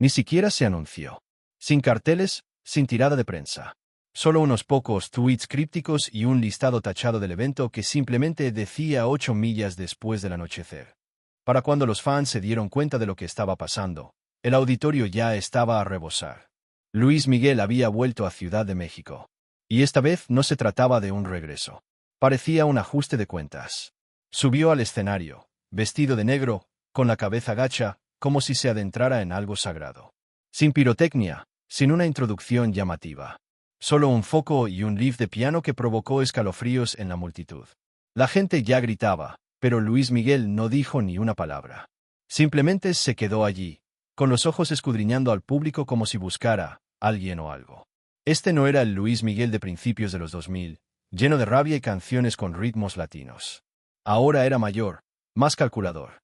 Ni siquiera se anunció. Sin carteles, sin tirada de prensa. Solo unos pocos tweets crípticos y un listado tachado del evento que simplemente decía 8 millas después del anochecer. Para cuando los fans se dieron cuenta de lo que estaba pasando, el auditorio ya estaba a rebosar. Luis Miguel había vuelto a Ciudad de México. Y esta vez no se trataba de un regreso. Parecía un ajuste de cuentas. Subió al escenario, vestido de negro, con la cabeza gacha, como si se adentrara en algo sagrado. Sin pirotecnia, sin una introducción llamativa. Solo un foco y un riff de piano que provocó escalofríos en la multitud. La gente ya gritaba, pero Luis Miguel no dijo ni una palabra. Simplemente se quedó allí, con los ojos escudriñando al público como si buscara alguien o algo. Este no era el Luis Miguel de principios de los 2000, lleno de rabia y canciones con ritmos latinos. Ahora era mayor, más calculador.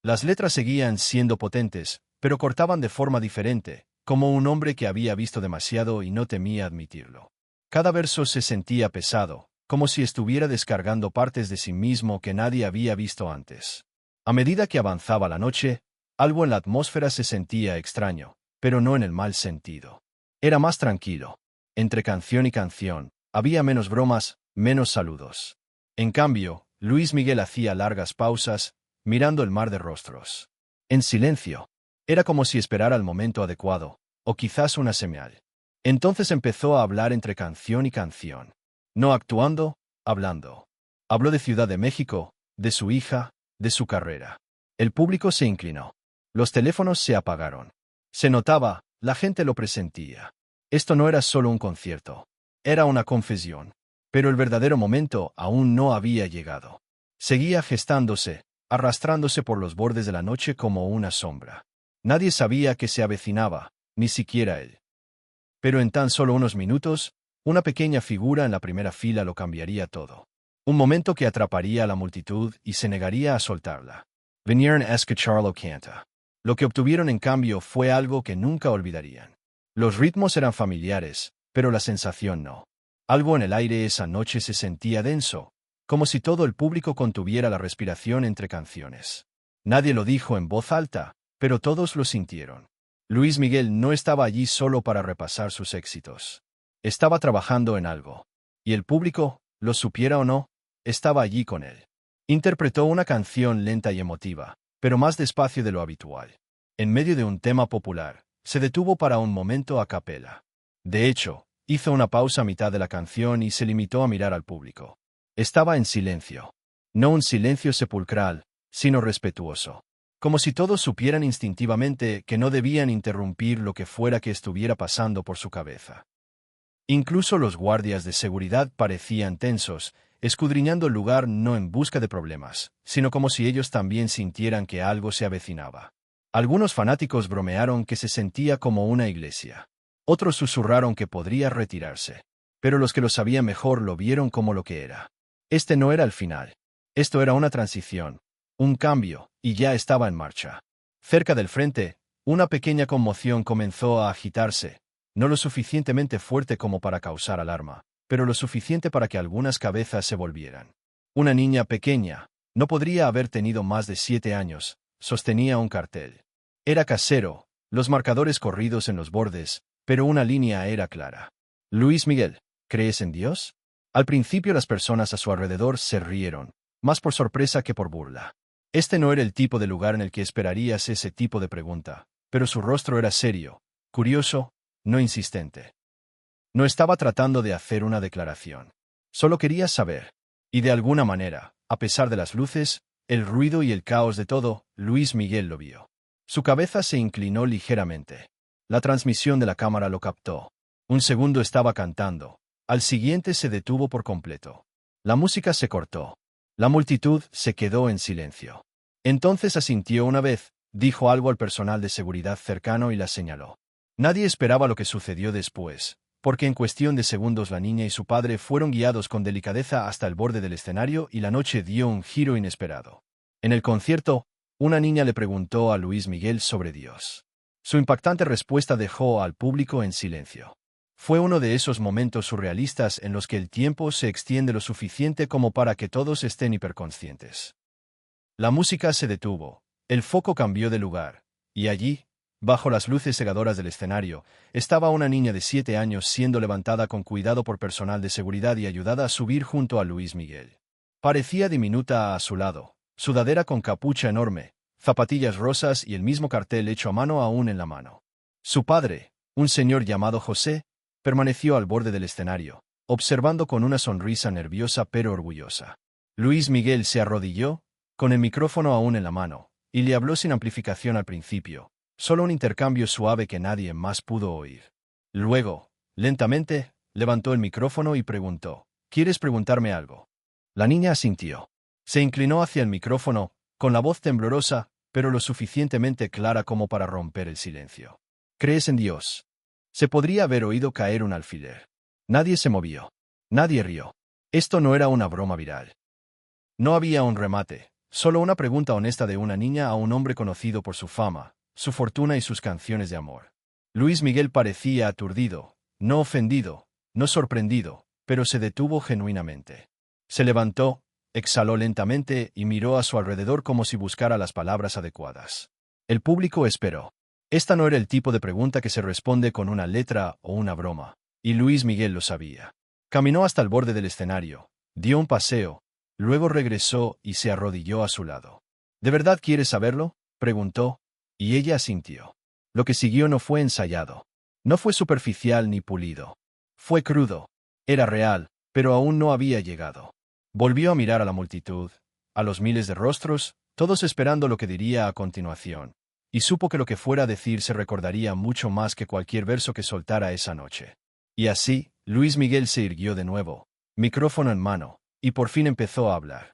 Las letras seguían siendo potentes, pero cortaban de forma diferente, como un hombre que había visto demasiado y no temía admitirlo. Cada verso se sentía pesado, como si estuviera descargando partes de sí mismo que nadie había visto antes. A medida que avanzaba la noche, algo en la atmósfera se sentía extraño, pero no en el mal sentido. Era más tranquilo. Entre canción y canción, había menos bromas, menos saludos. En cambio, Luis Miguel hacía largas pausas, mirando el mar de rostros. En silencio. Era como si esperara el momento adecuado, o quizás una señal. Entonces empezó a hablar entre canción y canción. No actuando, hablando. Habló de Ciudad de México, de su hija, de su carrera. El público se inclinó. Los teléfonos se apagaron. Se notaba, la gente lo presentía. Esto no era solo un concierto. Era una confesión. Pero el verdadero momento aún no había llegado. Seguía gestándose, arrastrándose por los bordes de la noche como una sombra. Nadie sabía que se avecinaba, ni siquiera él. Pero en tan solo unos minutos, una pequeña figura en la primera fila lo cambiaría todo. Un momento que atraparía a la multitud y se negaría a soltarla. Vinieron a escucharlo cantar. Lo que obtuvieron en cambio fue algo que nunca olvidarían. Los ritmos eran familiares, pero la sensación no. Algo en el aire esa noche se sentía denso, como si todo el público contuviera la respiración entre canciones. Nadie lo dijo en voz alta, pero todos lo sintieron. Luis Miguel no estaba allí solo para repasar sus éxitos. Estaba trabajando en algo. Y el público, lo supiera o no, estaba allí con él. Interpretó una canción lenta y emotiva, pero más despacio de lo habitual. En medio de un tema popular, se detuvo para un momento a capela. De hecho, hizo una pausa a mitad de la canción y se limitó a mirar al público. Estaba en silencio. No un silencio sepulcral, sino respetuoso. Como si todos supieran instintivamente que no debían interrumpir lo que fuera que estuviera pasando por su cabeza. Incluso los guardias de seguridad parecían tensos, escudriñando el lugar no en busca de problemas, sino como si ellos también sintieran que algo se avecinaba. Algunos fanáticos bromearon que se sentía como una iglesia. Otros susurraron que podría retirarse. Pero los que lo sabían mejor lo vieron como lo que era. Este no era el final. Esto era una transición, un cambio, y ya estaba en marcha. Cerca del frente, una pequeña conmoción comenzó a agitarse, no lo suficientemente fuerte como para causar alarma, pero lo suficiente para que algunas cabezas se volvieran. Una niña pequeña, no podría haber tenido más de 7 años, sostenía un cartel. Era casero, los marcadores corridos en los bordes, pero una línea era clara. Luis Miguel, ¿crees en Dios? Al principio las personas a su alrededor se rieron, más por sorpresa que por burla. Este no era el tipo de lugar en el que esperarías ese tipo de pregunta, pero su rostro era serio, curioso, no insistente. No estaba tratando de hacer una declaración. Solo quería saber. Y de alguna manera, a pesar de las luces, el ruido y el caos de todo, Luis Miguel lo vio. Su cabeza se inclinó ligeramente. La transmisión de la cámara lo captó. Un segundo estaba cantando. Al siguiente se detuvo por completo. La música se cortó. La multitud se quedó en silencio. Entonces asintió una vez, dijo algo al personal de seguridad cercano y la señaló. Nadie esperaba lo que sucedió después, porque en cuestión de segundos la niña y su padre fueron guiados con delicadeza hasta el borde del escenario y la noche dio un giro inesperado. En el concierto, una niña le preguntó a Luis Miguel sobre Dios. Su impactante respuesta dejó al público en silencio. Fue uno de esos momentos surrealistas en los que el tiempo se extiende lo suficiente como para que todos estén hiperconscientes. La música se detuvo, el foco cambió de lugar, y allí, Bajo las luces cegadoras del escenario, estaba una niña de 7 años siendo levantada con cuidado por personal de seguridad y ayudada a subir junto a Luis Miguel. Parecía diminuta a su lado, sudadera con capucha enorme, zapatillas rosas y el mismo cartel hecho a mano aún en la mano. Su padre, un señor llamado José, permaneció al borde del escenario, observando con una sonrisa nerviosa pero orgullosa. Luis Miguel se arrodilló, con el micrófono aún en la mano, y le habló sin amplificación al principio, solo un intercambio suave que nadie más pudo oír. Luego, lentamente, levantó el micrófono y preguntó, ¿quieres preguntarme algo? La niña asintió. Se inclinó hacia el micrófono, con la voz temblorosa, pero lo suficientemente clara como para romper el silencio. ¿Crees en Dios? Se podría haber oído caer un alfiler. Nadie se movió. Nadie rió. Esto no era una broma viral. No había un remate, solo una pregunta honesta de una niña a un hombre conocido por su fama, su fortuna y sus canciones de amor. Luis Miguel parecía aturdido, no ofendido, no sorprendido, pero se detuvo genuinamente. Se levantó, exhaló lentamente y miró a su alrededor como si buscara las palabras adecuadas. El público esperó. Esta no era el tipo de pregunta que se responde con una letra o una broma, y Luis Miguel lo sabía. Caminó hasta el borde del escenario, dio un paseo, luego regresó y se arrodilló a su lado. ¿De verdad quieres saberlo?, preguntó, y ella asintió. Lo que siguió no fue ensayado. No fue superficial ni pulido. Fue crudo. Era real, pero aún no había llegado. Volvió a mirar a la multitud, a los miles de rostros, todos esperando lo que diría a continuación, y supo que lo que fuera a decir se recordaría mucho más que cualquier verso que soltara esa noche. Y así, Luis Miguel se irguió de nuevo, micrófono en mano, y por fin empezó a hablar.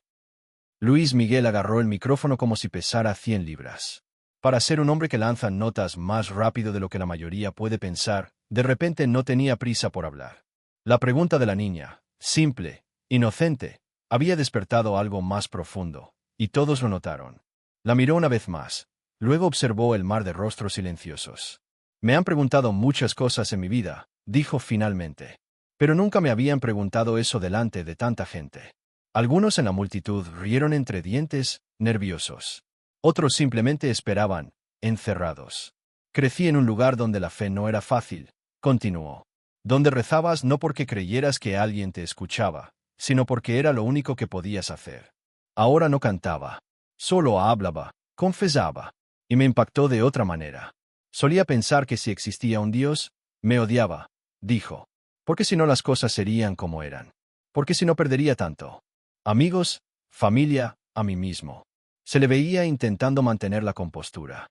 Luis Miguel agarró el micrófono como si pesara 100 libras. Para ser un hombre que lanza notas más rápido de lo que la mayoría puede pensar, de repente no tenía prisa por hablar. La pregunta de la niña, simple, inocente, había despertado algo más profundo, y todos lo notaron. La miró una vez más. Luego observó el mar de rostros silenciosos. Me han preguntado muchas cosas en mi vida, dijo finalmente. Pero nunca me habían preguntado eso delante de tanta gente. Algunos en la multitud rieron entre dientes, nerviosos. Otros simplemente esperaban, encerrados. Crecí en un lugar donde la fe no era fácil, continuó. Donde rezabas no porque creyeras que alguien te escuchaba, sino porque era lo único que podías hacer. Ahora no cantaba. Solo hablaba, confesaba. Y me impactó de otra manera. Solía pensar que si existía un Dios, me odiaba, dijo. Porque si no las cosas serían como eran. Porque si no perdería tanto. Amigos, familia, a mí mismo. Se le veía intentando mantener la compostura.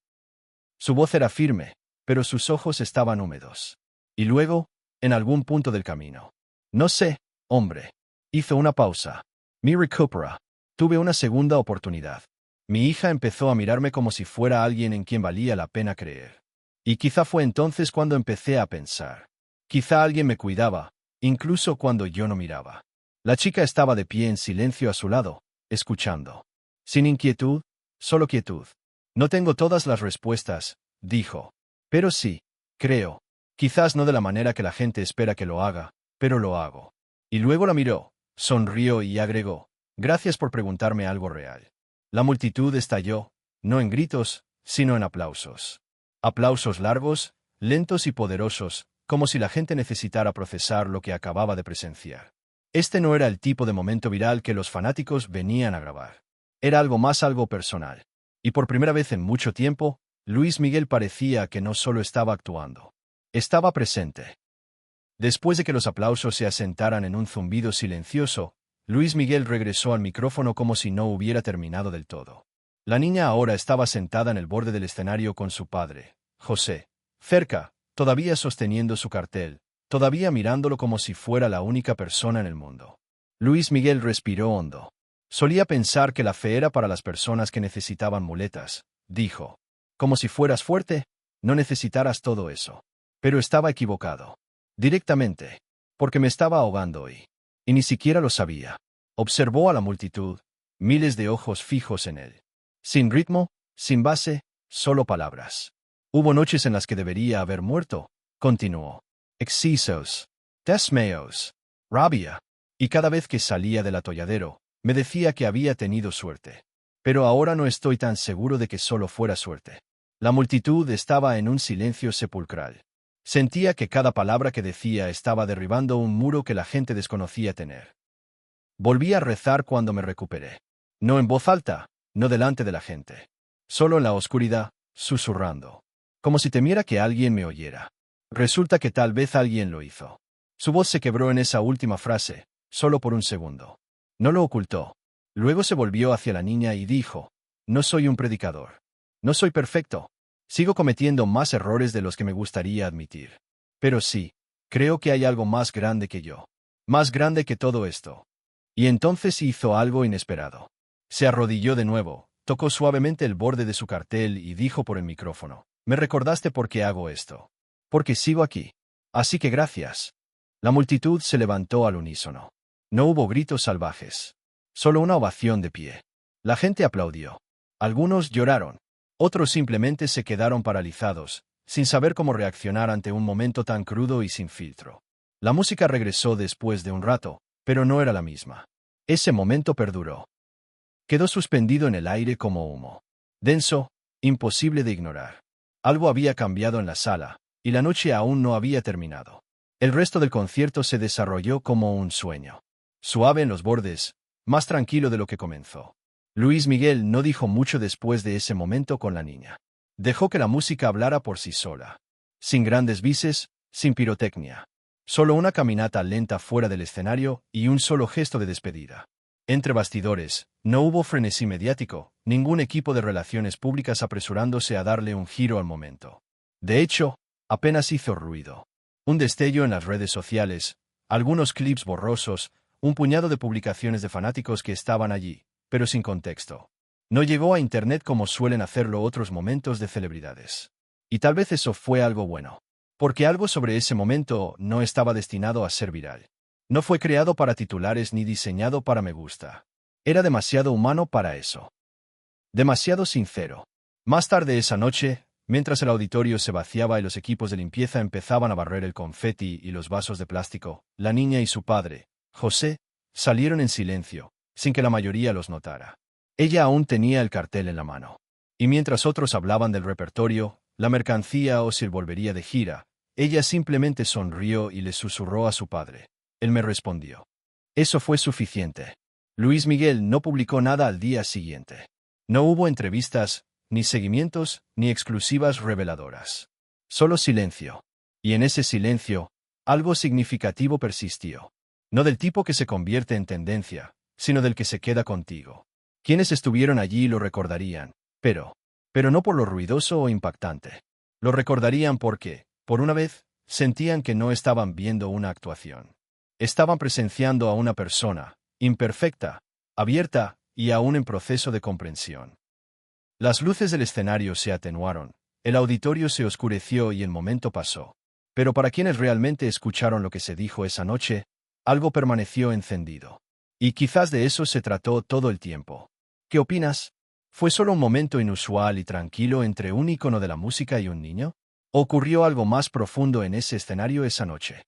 Su voz era firme, pero sus ojos estaban húmedos. Y luego, en algún punto del camino. No sé, hombre. Hizo una pausa. Me recupera. Tuve una segunda oportunidad. Mi hija empezó a mirarme como si fuera alguien en quien valía la pena creer. Y quizá fue entonces cuando empecé a pensar. Quizá alguien me cuidaba, incluso cuando yo no miraba. La chica estaba de pie en silencio a su lado, escuchando. Sin inquietud, solo quietud. No tengo todas las respuestas, dijo. Pero sí, creo. Quizás no de la manera que la gente espera que lo haga, pero lo hago. Y luego la miró, sonrió y agregó, gracias por preguntarme algo real. La multitud estalló, no en gritos, sino en aplausos. Aplausos largos, lentos y poderosos, como si la gente necesitara procesar lo que acababa de presenciar. Este no era el tipo de momento viral que los fanáticos venían a grabar. Era algo más, algo personal. Y por primera vez en mucho tiempo, Luis Miguel parecía que no solo estaba actuando. Estaba presente. Después de que los aplausos se asentaran en un zumbido silencioso, Luis Miguel regresó al micrófono como si no hubiera terminado del todo. La niña ahora estaba sentada en el borde del escenario con su padre, José, cerca, todavía sosteniendo su cartel, todavía mirándolo como si fuera la única persona en el mundo. Luis Miguel respiró hondo. Solía pensar que la fe era para las personas que necesitaban muletas, dijo. Como si fueras fuerte, no necesitaras todo eso. Pero estaba equivocado. Directamente. Porque me estaba ahogando hoy. Y ni siquiera lo sabía. Observó a la multitud, miles de ojos fijos en él. Sin ritmo, sin base, solo palabras. Hubo noches en las que debería haber muerto, continuó. Excesos, desmayos, rabia. Y cada vez que salía del atolladero, me decía que había tenido suerte. Pero ahora no estoy tan seguro de que solo fuera suerte. La multitud estaba en un silencio sepulcral. Sentía que cada palabra que decía estaba derribando un muro que la gente desconocía tener. Volví a rezar cuando me recuperé. No en voz alta, no delante de la gente. Solo en la oscuridad, susurrando. Como si temiera que alguien me oyera. Resulta que tal vez alguien lo hizo. Su voz se quebró en esa última frase, solo por un segundo. No lo ocultó. Luego se volvió hacia la niña y dijo, no soy un predicador. No soy perfecto. Sigo cometiendo más errores de los que me gustaría admitir. Pero sí, creo que hay algo más grande que yo. Más grande que todo esto. Y entonces hizo algo inesperado. Se arrodilló de nuevo, tocó suavemente el borde de su cartel y dijo por el micrófono, me recordaste por qué hago esto. Porque sigo aquí. Así que gracias. La multitud se levantó al unísono. No hubo gritos salvajes. Solo una ovación de pie. La gente aplaudió. Algunos lloraron. Otros simplemente se quedaron paralizados, sin saber cómo reaccionar ante un momento tan crudo y sin filtro. La música regresó después de un rato, pero no era la misma. Ese momento perduró. Quedó suspendido en el aire como humo. Denso, imposible de ignorar. Algo había cambiado en la sala, y la noche aún no había terminado. El resto del concierto se desarrolló como un sueño. Suave en los bordes, más tranquilo de lo que comenzó. Luis Miguel no dijo mucho después de ese momento con la niña. Dejó que la música hablara por sí sola. Sin grandes vices, sin pirotecnia. Solo una caminata lenta fuera del escenario y un solo gesto de despedida. Entre bastidores, no hubo frenesí mediático, ningún equipo de relaciones públicas apresurándose a darle un giro al momento. De hecho, apenas hizo ruido. Un destello en las redes sociales, algunos clips borrosos, un puñado de publicaciones de fanáticos que estaban allí, pero sin contexto. No llegó a Internet como suelen hacerlo otros momentos de celebridades. Y tal vez eso fue algo bueno. Porque algo sobre ese momento no estaba destinado a ser viral. No fue creado para titulares ni diseñado para me gusta. Era demasiado humano para eso. Demasiado sincero. Más tarde esa noche, mientras el auditorio se vaciaba y los equipos de limpieza empezaban a barrer el confeti y los vasos de plástico, la niña y su padre, José, salieron en silencio, sin que la mayoría los notara. Ella aún tenía el cartel en la mano. Y mientras otros hablaban del repertorio, la mercancía o si volvería de gira, ella simplemente sonrió y le susurró a su padre. Él me respondió. Eso fue suficiente. Luis Miguel no publicó nada al día siguiente. No hubo entrevistas, ni seguimientos, ni exclusivas reveladoras. Solo silencio. Y en ese silencio, algo significativo persistió. No del tipo que se convierte en tendencia, sino del que se queda contigo. Quienes estuvieron allí lo recordarían, pero no por lo ruidoso o impactante. Lo recordarían porque, por una vez, sentían que no estaban viendo una actuación. Estaban presenciando a una persona, imperfecta, abierta y aún en proceso de comprensión. Las luces del escenario se atenuaron, el auditorio se oscureció y el momento pasó. Pero para quienes realmente escucharon lo que se dijo esa noche, algo permaneció encendido. Y quizás de eso se trató todo el tiempo. ¿Qué opinas? ¿Fue solo un momento inusual y tranquilo entre un ícono de la música y un niño? ¿O ocurrió algo más profundo en ese escenario esa noche?